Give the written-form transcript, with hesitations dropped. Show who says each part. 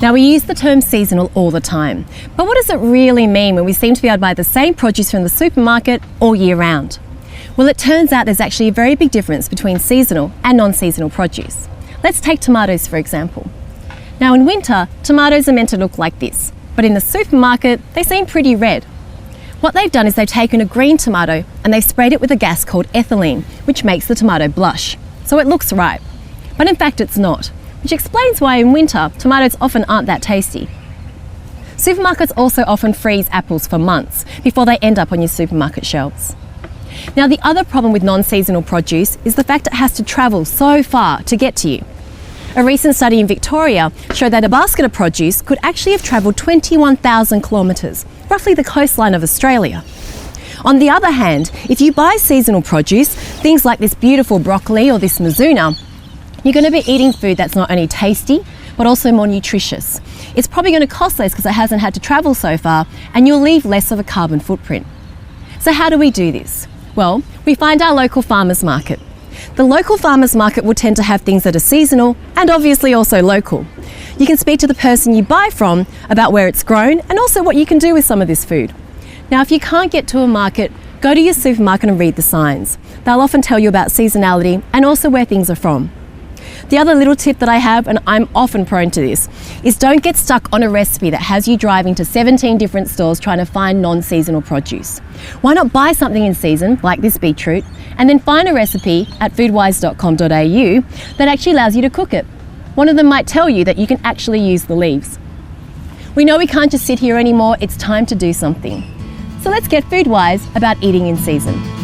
Speaker 1: Now, we use the term seasonal all the time, but what does it really mean when we seem to be able to buy the same produce from the supermarket all year round? Well, it turns out there's actually a very big difference between seasonal and non-seasonal produce. Let's take tomatoes for example. Now in winter, tomatoes are meant to look like this, but in the supermarket, they seem pretty red. What they've done is they've taken a green tomato and they've sprayed it with a gas called ethylene, which makes the tomato blush. So it looks ripe, but in fact it's not, which explains why in winter, tomatoes often aren't that tasty. Supermarkets also often freeze apples for months before they end up on your supermarket shelves. Now, the other problem with non-seasonal produce is the fact it has to travel so far to get to you. A recent study in Victoria showed that a basket of produce could actually have travelled 21,000 kilometres, roughly the coastline of Australia. On the other hand, if you buy seasonal produce, things like this beautiful broccoli or this mizuna, you're going to be eating food that's not only tasty, but also more nutritious. It's probably going to cost less because it hasn't had to travel so far, and you'll leave less of a carbon footprint. So how do we do this? Well, we find our local farmers market. The local farmers market will tend to have things that are seasonal and obviously also local. You can speak to the person you buy from about where it's grown and also what you can do with some of this food. Now, if you can't get to a market, go to your supermarket and read the signs. They'll often tell you about seasonality and also where things are from. The other little tip that I have, and I'm often prone to this, is don't get stuck on a recipe that has you driving to 17 different stores trying to find non-seasonal produce. Why not buy something in season, like this beetroot, and then find a recipe at foodwise.com.au that actually allows you to cook it. One of them might tell you that you can actually use the leaves. We know we can't just sit here anymore, it's time to do something. So let's get Foodwise about eating in season.